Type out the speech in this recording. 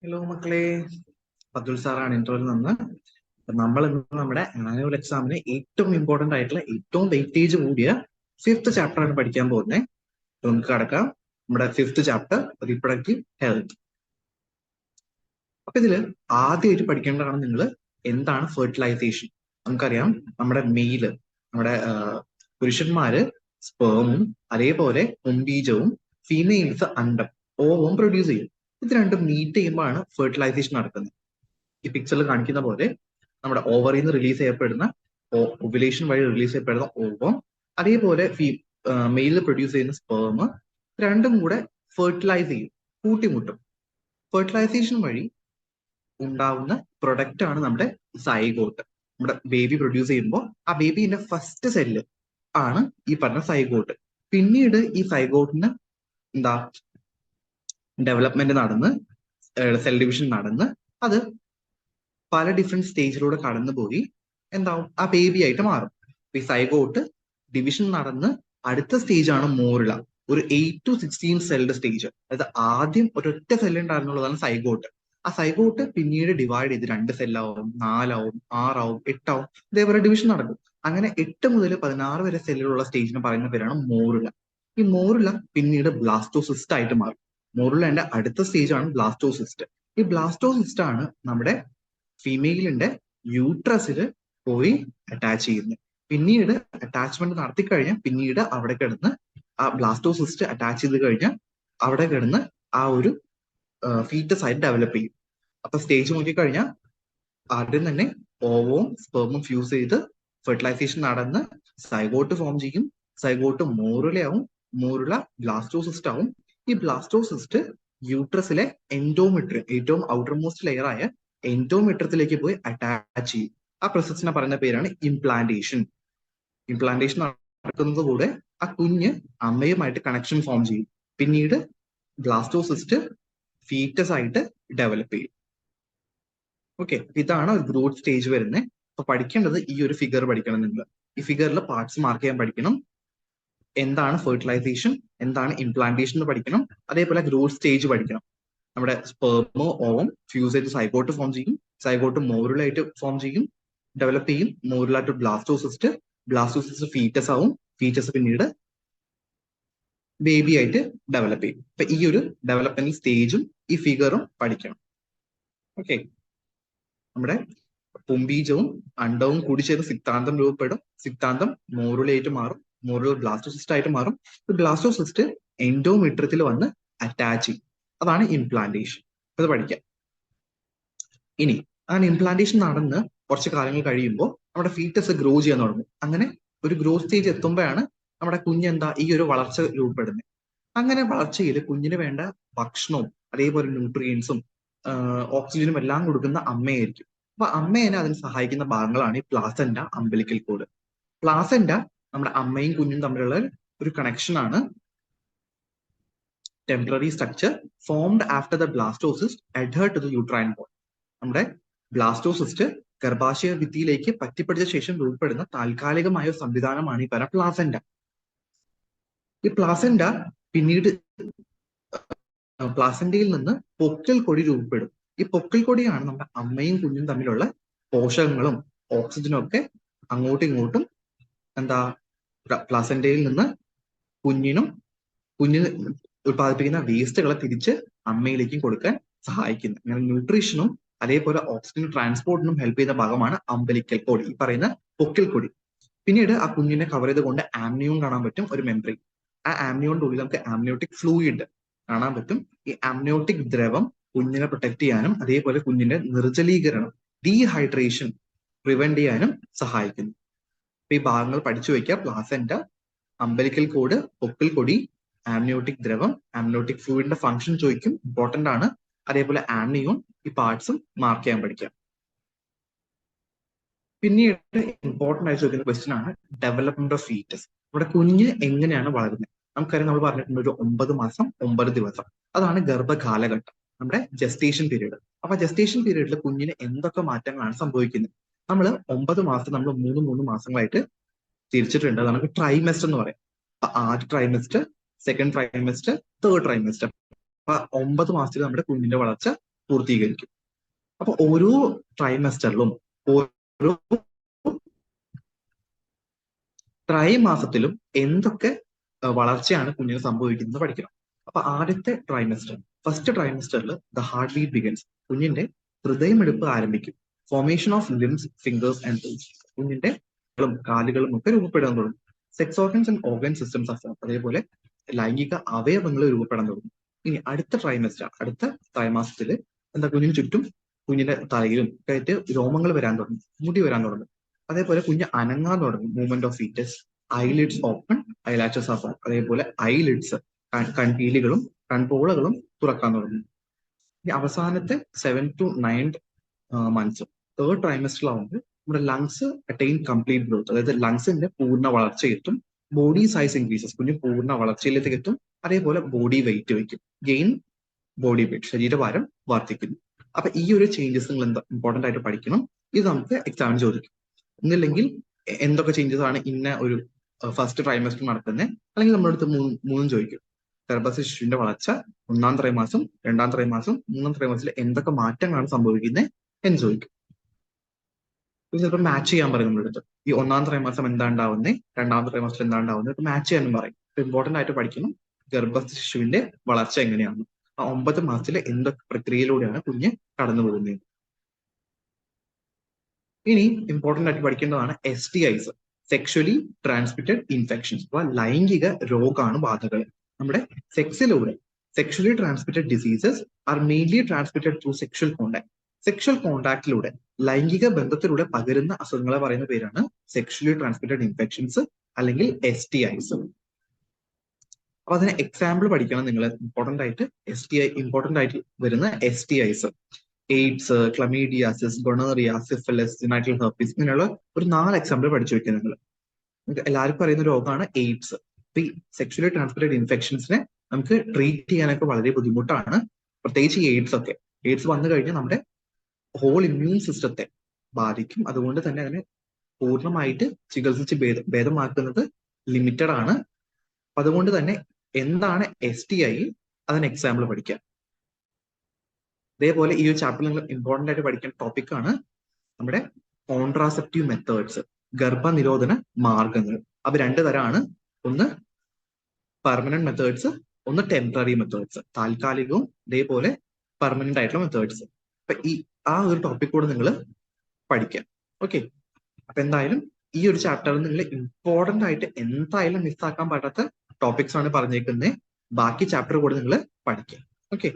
Hello മക്കളെ, അബ്ദുൽ സാറാണ് ഇൻട്രോയിൽ നിന്ന്. നമ്മൾ ഇന്ന് നമ്മുടെ ആനുവൽ എക്സാമിന് ഏറ്റവും ഇമ്പോർട്ടന്റ് ആയിട്ടുള്ള ഏറ്റവും വെയിറ്റേജ് കൂടിയ ഫിഫ്ത്ത് ചാപ്റ്റർ ആണ് പഠിക്കാൻ പോകുന്നത്. നമുക്ക് കടക്കാം. നമ്മുടെ ഫിഫ്ത്ത് ചാപ്റ്റർ റീപ്രൊഡക്റ്റീവ് ഹെൽത്ത്. അപ്പൊ ഇതില് ആദ്യമായിട്ട് പഠിക്കേണ്ടതാണ് നിങ്ങൾ എന്താണ് ഫെർട്ടിലൈസേഷൻ. നമുക്കറിയാം നമ്മുടെ മെയില്, നമ്മുടെ പുരുഷന്മാര് സ്പേമും അതേപോലെ മുൻബീജവും, ഫീമെയിൽസ് അണ്ടം ഓവവും പ്രൊഡ്യൂസ് ചെയ്യും. ഇത് രണ്ടും മീറ്റ് ചെയ്യുമ്പോഴാണ് ഫെർട്ടിലൈസേഷൻ നടക്കുന്നത്. ഈ പിക്ചറിൽ കാണിക്കുന്ന പോലെ നമ്മുടെ ഓവറിൽ നിന്ന് റിലീസ് ചെയ്യപ്പെടുന്ന ഓവുലേഷൻ വഴി റിലീസ് ചെയ്യപ്പെടുന്ന ഓവം, അതേപോലെ മെയിലിൽ പ്രൊഡ്യൂസ് ചെയ്യുന്ന സ്പേം രണ്ടും കൂടെ ഫെർട്ടിലൈസ് ചെയ്യും, കൂട്ടിമുട്ടും. ഫെർട്ടിലൈസേഷൻ വഴി ഉണ്ടാവുന്ന പ്രൊഡക്റ്റ് ആണ് നമ്മുടെ സൈഗോട്ട്. നമ്മുടെ ബേബി പ്രൊഡ്യൂസ് ചെയ്യുമ്പോൾ ആ ബേബിന്റെ ഫസ്റ്റ് സെല്ല് ആണ് ഈ പറഞ്ഞ സൈഗോട്ട്. പിന്നീട് ഈ സൈഗോട്ടിന് എന്താ ഡെവലപ്മെന്റ് നടന്ന്, സെൽ ഡിവിഷൻ നടന്ന്, അത് പല ഡിഫറെന്റ് സ്റ്റേജിലൂടെ കടന്നുപോയി എന്താവും ആ ബേബി ആയിട്ട് മാറും. ഈ സൈഗോട്ട് ഡിവിഷൻ നടന്ന് അടുത്ത സ്റ്റേജ് ആണ് മോറുല, ഒരു 8 to 16 സെല്ലുടെ സ്റ്റേജ്. അതായത് ആദ്യം ഒരൊറ്റ സെല്ല് ഉണ്ടായിരുന്നുള്ളതാണ് സൈഗോട്ട്. ആ സൈഗോട്ട് പിന്നീട് ഡിവൈഡ് ചെയ്ത് 2 സെല്ലാവും, 4 ആവും, 6 ആവും, 8 ആവും, ഇതേപോലെ ഡിവിഷൻ നടക്കും. അങ്ങനെ 8 മുതൽ 16 വരെ സെല്ലിലുള്ള സ്റ്റേജിന് പറയുന്ന പേരാണ് മോറുല. ഈ മോറുല പിന്നീട് ബ്ലാസ്റ്റോസിസ്റ്റ് ആയിട്ട് മാറും. മോറുലന്റെ അടുത്ത സ്റ്റേജ് ആണ് ബ്ലാസ്റ്റോസിസ്റ്റ്. ഈ ബ്ലാസ്റ്റോസിസ്റ്റ് ആണ് നമ്മുടെ ഫീമെയിലിന്റെ യൂട്രസിൽ പോയി അറ്റാച്ച് ചെയ്യുന്നത്. പിന്നീട് അറ്റാച്ച്മെന്റ് നടത്തി കഴിഞ്ഞാൽ പിന്നീട് അവിടെ കിടന്ന് ആ ബ്ലാസ്റ്റോസിസ്റ്റ് അറ്റാച്ച് ചെയ്ത് കഴിഞ്ഞാൽ അവിടെ കിടന്ന് ആ ഒരു ഫീറ്റസ് ആയിട്ട് ഡെവലപ്പ് ചെയ്യും. അപ്പൊ സ്റ്റേജ് നോക്കിക്കഴിഞ്ഞാൽ ആദ്യം തന്നെ ഓവവും സ്പെർമും ഫ്യൂസ് ചെയ്ത് ഫെർട്ടിലൈസേഷൻ നടന്ന് സൈഗോട്ട് ഫോം ചെയ്യും. സൈഗോട്ട് മോറുലയാവും, മോറുല ബ്ലാസ്റ്റോസിസ്റ്റ് ആവും. ഈ ബ്ലാസ്റ്റോസിസ്റ്റ് യൂട്രസിലെ എൻഡോമെട്രിയം, ഏറ്റവും ഔട്ടർ മോസ്റ്റ് ലെയർ ആയ എൻഡോമെട്രിയത്തിലേക്ക് പോയി അറ്റാച്ച് ചെയ്യും. ആ പ്രോസസ്സിനെ പറയുന്ന പേരാണ് ഇംപ്ലാന്റേഷൻ. ഇംപ്ലാന്റേഷൻ നടക്കുന്നത് കൂടെ ആ കുഞ്ഞ് അമ്മയുമായിട്ട് കണക്ഷൻ ഫോം ചെയ്യും. പിന്നീട് ബ്ലാസ്റ്റോസിസ്റ്റ് ഫീറ്റസ് ആയിട്ട് ഡെവലപ്പ് ചെയ്യും. ഓക്കെ, ഇതാണ് ഒരു ഗ്രോത്ത് സ്റ്റേജ് വരുന്നത്. അപ്പൊ പഠിക്കേണ്ടത് ഈ ഒരു ഫിഗർ പഠിക്കണം നിങ്ങൾ. ഈ ഫിഗറിൽ പാർട്സ് മാർക്ക് ചെയ്യാൻ പഠിക്കണം. എന്താണ് ഫെർട്ടിലൈസേഷൻ, എന്താണ് ഇംപ്ലാന്റേഷൻ എന്ന് പഠിക്കണം. അതേപോലെ ഗ്രോത്ത് സ്റ്റേജ് പഠിക്കണം. നമ്മുടെ സ്പെർമോ ഓവം ഫ്യൂസ് ചെയ്ത് സൈഗോട്ട് ഫോം ചെയ്യും. സൈഗോട്ട് മോറുലായിട്ട് ഫോം ചെയ്യും, ഡെവലപ്പ് ചെയ്യും. Morula to blastocyst, blastocyst foetus ആവും. ഫീറ്റസ് പിന്നീട് ബേബി ആയിട്ട് ഡെവലപ്പ് ചെയ്യും. അപ്പൊ ഈ ഒരു ഡെവലപ്മെന്റ് സ്റ്റേജും ഈ ഫിഗറും പഠിക്കണം. ഓക്കെ, നമ്മുടെ പുംബീജവും അണ്ടവും കൂടി ചേർന്ന് സിക്താന്തം രൂപപ്പെടും. സിക്താന്തം മോറുലയായിട്ട് മാറും, മോറുല ബ്ലാസ്റ്റോസിസ്റ്റ് ആയിട്ട് മാറും. ബ്ലാസ്റ്റോസിസ്റ്റ് എൻഡോമെട്രിയത്തിൽ വന്ന് അറ്റാച്ച് ചെയ്യും. അതാണ് ഇംപ്ലാന്റേഷൻ. അത് പഠിക്കാം. ഇനി അങ്ങനെ ഇംപ്ലാന്റേഷൻ നടന്ന് കുറച്ച് കാലങ്ങൾ കഴിയുമ്പോൾ നമ്മുടെ ഫീറ്റസ് ഗ്രോ ചെയ്യാൻ തുടങ്ങും. അങ്ങനെ ഒരു ഗ്രോ സ്റ്റേജ് എത്തുമ്പോഴാണ് നമ്മുടെ കുഞ്ഞെന്താ ഈ ഒരു വളർച്ച രൂപപ്പെടുന്നത്. അങ്ങനെ വളർച്ചയിൽ കുഞ്ഞിന് വേണ്ട ഭക്ഷണവും അതേപോലെ ന്യൂട്രിയൻസും ഓക്സിജനും എല്ലാം കൊടുക്കുന്ന അമ്മയായിരിക്കും. അപ്പൊ അമ്മേനെ അതിന് സഹായിക്കുന്ന ഭാഗങ്ങളാണ് ഈ പ്ലാസന്റ, അംബിലിക്കൽ കോഡ്. പ്ലാസന്റ നമ്മുടെ അമ്മയും കുഞ്ഞും തമ്മിലുള്ള ഒരു കണക്ഷൻ ആണ്. Temporary structure formed after the blastocyst adhered to the uterine wall. നമ്മുടെ ബ്ലാസ്റ്റോസിസ്റ്റ് ഗർഭാശയ ഭിത്തിയിലേക്ക് പറ്റിപ്പിടിച്ച ശേഷം രൂപപ്പെടുന്ന താൽക്കാലികമായ ഒരു സംവിധാനമാണ് ഈ പറഞ്ഞ പ്ലാസന്റ. ഈ പ്ലാസന്റ പിന്നീട് പ്ലാസന്റയിൽ നിന്ന് പൊക്കിൾ കൊടി രൂപപ്പെടും. ഈ പൊക്കിൾ കൊടിയാണ് നമ്മുടെ അമ്മയും കുഞ്ഞും തമ്മിലുള്ള പോഷകങ്ങളും ഓക്സിജനും ഒക്കെ അങ്ങോട്ടും ഇങ്ങോട്ടും എന്താ പ്ലാസന്റയിൽ നിന്ന് കുഞ്ഞിന് ഉത്പാദിപ്പിക്കുന്ന വേസ്റ്റുകളെ തിരിച്ച് അമ്മയിലേക്കും കൊടുക്കാൻ സഹായിക്കുന്നു. അങ്ങനെ ന്യൂട്രീഷനും അതേപോലെ ഓക്സിജൻ ട്രാൻസ്പോർട്ടിനും ഹെൽപ്പ് ചെയ്യുന്ന ഭാഗമാണ് അംബലിക്കൽ കോഡ്, ഈ പറയുന്ന പൊക്കിൾ കൊടി. പിന്നീട് ആ കുഞ്ഞിനെ കവർ ചെയ്തുകൊണ്ട് ആംനിയോൺ കാണാൻ പറ്റും, ഒരു മെംബ്രെയിൻ. ആ ആംനിയോണിന്റെ ഉള്ളിൽ നമുക്ക് ആംനിയോട്ടിക് ഫ്ലൂയിഡ് കാണാൻ പറ്റും. ഈ ആംനിയോട്ടിക് ദ്രവം കുഞ്ഞിനെ പ്രൊട്ടക്ട് ചെയ്യാനും അതേപോലെ കുഞ്ഞിന്റെ നിർജ്ജലീകരണം, ഡീഹൈഡ്രേഷൻ പ്രിവെന്റ് ചെയ്യാനും സഹായിക്കുന്നു. അപ്പൊ ഈ ഭാഗങ്ങൾ പഠിച്ചു വയ്ക്കുക. പ്ലാസന്റ, അംബലിക്കൽ കോഡ്, പൊക്കിൾ കൊടി, ആംനിയോട്ടിക് ദ്രവം, ആംനിയോട്ടിക് ഫ്ലൂയിഡിന്റെ ഫംഗ്ഷൻ ചോദിക്കും, ഇമ്പോർട്ടന്റ് ആണ്. അതേപോലെ ആംനിയോൺ, ഈ പാർട്സും മാർക്ക് ചെയ്യാൻ പഠിക്കാം. പിന്നീട് ഇമ്പോർട്ടന്റ് ആയി ചോദിക്കുന്ന ക്വസ്റ്റ്യൻ ആണ് ഡെവലപ്മെന്റ് ഓഫ് ഫീറ്റസ്. നമ്മുടെ കുഞ്ഞ് എങ്ങനെയാണ് വളരുന്നത്? നമുക്കറിയാം, നമ്മൾ പറഞ്ഞിട്ടുണ്ട് ഒരു 9 മാസം 9 ദിവസം, അതാണ് ഗർഭകാലഘട്ടം, നമ്മുടെ ജസ്റ്റേഷൻ പീരീഡ്. അപ്പൊ ജസ്റ്റേഷൻ പീരീഡിൽ കുഞ്ഞിന് എന്തൊക്കെ മാറ്റങ്ങളാണ് സംഭവിക്കുന്നത്? നമ്മൾ 9 മാസം നമ്മൾ 3 മാസങ്ങളായിട്ട് തിരിച്ചിട്ടുണ്ട്. നമുക്ക് ട്രൈമെസ്റ്റർ എന്ന് പറയാം. അപ്പൊ ആദ്യ ട്രൈമെസ്റ്റർ, സെക്കൻഡ് ട്രൈമെസ്റ്റർ, തേർഡ് ട്രൈമെസ്റ്റർ. അപ്പൊ 9 മാസത്തിൽ നമ്മുടെ കുഞ്ഞിന്റെ വളർച്ച പൂർത്തീകരിക്കും. അപ്പൊ ഓരോ ട്രൈമസ്റ്ററിലും ഓരോ ത്രൈമാസത്തിലും എന്തൊക്കെ വളർച്ചയാണ് കുഞ്ഞിന് സംഭവിക്കുന്നത് പഠിക്കണം. അപ്പൊ ആദ്യത്തെ ട്രൈമസ്റ്റർ, ഫസ്റ്റ് ട്രൈമസ്റ്ററിൽ ദ ഹാർട്ട് ബീറ്റ് ബിഗൻസ്, കുഞ്ഞിന്റെ ഹൃദയമെടുപ്പ് ആരംഭിക്കും. Formation of limbs, fingers and toes, കുഞ്ഞിന്റെ കാലുകളും ഒക്കെ രൂപപ്പെടാൻ തുടങ്ങും. Sex organs and organ systems of, അതേപോലെ ലൈംഗിക അവയവങ്ങൾ രൂപപ്പെടാൻ തുടങ്ങും. ഇനി അടുത്ത ട്രൈമസ്റ്റർ, അടുത്ത ത്രൈമാസത്തിൽ എന്താ, കുഞ്ഞിന് ചുറ്റും കുഞ്ഞിന്റെ തലയിലും ആയിട്ട് രോമങ്ങൾ വരാൻ തുടങ്ങും, മുടി വരാൻ തുടങ്ങും. അതേപോലെ കുഞ്ഞ് അനങ്ങാൻ തുടങ്ങും. Movement of foetus, eyelids open, eyelashes of, അതേപോലെ ഐലിഡ്സ് കൺപീലികളും കൺപോളകളും തുറക്കാൻ തുടങ്ങും. ഈ അവസാനത്തെ 7 to 9 months, തേർഡ് ട്രൈമസ്റ്ററിലാവുമ്പോൾ നമ്മുടെ ലങ്സ് അറ്റൈൻ കംപ്ലീറ്റ് ഗ്രോത്ത്, അതായത് ലങ്സിന്റെ പൂർണ്ണ വളർച്ചയെത്തും. ബോഡി സൈസ് ഇൻക്രീസസ്, കുഞ്ഞ് പൂർണ്ണ വളർച്ചയിലേക്ക് എത്തും. അതേപോലെ ബോഡി വെയിറ്റ് വയ്ക്കും, ഗെയിൻ ബോഡി വെയിറ്റ്, ശരീരഭാരം വർദ്ധിക്കുന്നു. അപ്പൊ ഈ ഒരു ചേഞ്ചസ് നിങ്ങൾ എന്താ ഇമ്പോർട്ടന്റ് ആയിട്ട് പഠിക്കണം. ഇത് നമുക്ക് എക്സാമിന് ചോദിക്കും. ഒന്നില്ലെങ്കിൽ എന്തൊക്കെ ചേഞ്ചസ് ആണ് ഇന്ന ഒരു ഫസ്റ്റ് ട്രൈമസ്റ്റർ നടക്കുന്നത്, അല്ലെങ്കിൽ നമ്മുടെ അടുത്ത് മൂന്നും ചോദിക്കും. ഗർഭസ്ഥ ശിശുവിന്റെ വളർച്ച ഒന്നാം ത്രൈമാസം, രണ്ടാം ത്രൈമാസം, മൂന്നാം ത്രൈമാസത്തിൽ എന്തൊക്കെ മാറ്റങ്ങളാണ് സംഭവിക്കുന്നത് എന്ന് ചോദിക്കും. ചിലപ്പോൾ മാച്ച് ചെയ്യാൻ പറയും നമ്മുടെ അടുത്ത്. ഈ ഒന്നാം ത്രൈമാസം എന്താ ഉണ്ടാവുന്നത്, രണ്ടാം ത്രൈമാസത്തിൽ എന്താ ഉണ്ടാവുന്നത്, മാച്ച് ചെയ്യാനും പറയും. ഇമ്പോർട്ടന്റ് ആയിട്ട് പഠിക്കണം ഗർഭസ്ഥ ശിശുവിന്റെ വളർച്ച എങ്ങനെയാണ്, ആ 9 മാസത്തിലെ എന്തൊക്കെ പ്രക്രിയയിലൂടെയാണ് കുഞ്ഞ് കടന്നു പോകുന്നത്. ഇനി ഇമ്പോർട്ടന്റ് ആയിട്ട് പഠിക്കേണ്ടതാണ് STIs, സെക്ഷലി ട്രാൻസ്മിറ്റഡ് ഇൻഫെക്ഷൻസ്, അഥവാ ലൈംഗിക രോഗാണുബാധകൾ. നമ്മുടെ സെക്സിലൂടെ, sexually transmitted diseases are mainly transmitted through sexual contact. Sexual കോണ്ടാക്റ്റിലൂടെ, ലൈംഗിക ബന്ധത്തിലൂടെ പകരുന്ന അസുഖങ്ങളെ പറയുന്ന പേരാണ് സെക്ഷലി ട്രാൻസ്മിറ്റഡ് ഇൻഫെക്ഷൻസ് അല്ലെങ്കിൽ STIs. അപ്പൊ അതിന് എക്സാമ്പിൾ പഠിക്കണം നിങ്ങൾ. ഇമ്പോർട്ടന്റ് ആയിട്ട് വരുന്ന STIs, AIDS, ക്ലമീഡിയാസിസ്, gonorrhoea, syphilis, genital herpes, ഇങ്ങനെയുള്ള ഒരു 4 എക്സാമ്പിൾ പഠിച്ചു വെക്കുക നിങ്ങൾ. എല്ലാവർക്കും അറിയുന്ന രോഗമാണ് എയ്ഡ്സ്. ഈ സെക്ഷലി ട്രാൻസ്മിറ്റഡ് ഇൻഫെക്ഷൻസിനെ നമുക്ക് ട്രീറ്റ് ചെയ്യാനൊക്കെ വളരെ ബുദ്ധിമുട്ടാണ്, പ്രത്യേകിച്ച് ഈ എയ്ഡ്സ് ഒക്കെ. എയ്ഡ്സ് വന്നു കഴിഞ്ഞാൽ നമ്മുടെ ഹോൾ ഇമ്മ്യൂൺ സിസ്റ്റത്തെ ബാധിക്കും. അതുകൊണ്ട് തന്നെ അതിനെ പൂർണ്ണമായിട്ട് ചികിത്സിച്ച് ഭേദമാക്കുന്നത് ലിമിറ്റഡ് ആണ്. അതുകൊണ്ട് തന്നെ എന്താണ് STI, അതിന് എക്സാമ്പിൾ പഠിക്കാം. അതേപോലെ ഈ ഒരു ചാപ്റ്ററിൽ നിങ്ങൾ ഇമ്പോർട്ടന്റ് ആയിട്ട് പഠിക്കേണ്ട ടോപ്പിക് ആണ് നമ്മുടെ കോൺട്രാസെപ്റ്റീവ് മെത്തേഡ്സ്, ഗർഭനിരോധന മാർഗങ്ങൾ. അവ 2 തരമാണ്. ഒന്ന് പെർമനന്റ് മെത്തേഡ്സ്, ഒന്ന് ടെമ്പററി മെത്തേഡ്സ്, താൽക്കാലികവും അതേപോലെ പെർമനന്റ് ആയിട്ടുള്ള മെത്തേഡ്സ്. അപ്പൊ ആ ഒരു ടോപ്പിക് കൂടെ നിങ്ങൾ പഠിക്കാം. ഓക്കെ, അപ്പൊ എന്തായാലും ഈ ഒരു ചാപ്റ്ററിൽ നിങ്ങൾ ഇമ്പോർട്ടന്റ് ആയിട്ട് എന്തായാലും മിസ്സാക്കാൻ പറ്റാത്ത ടോപ്പിക്സ് ആണ് പറഞ്ഞേക്കുന്നത്. ബാക്കി ചാപ്റ്റർ കൂടെ നിങ്ങൾ പഠിക്കാം. ഓക്കെ.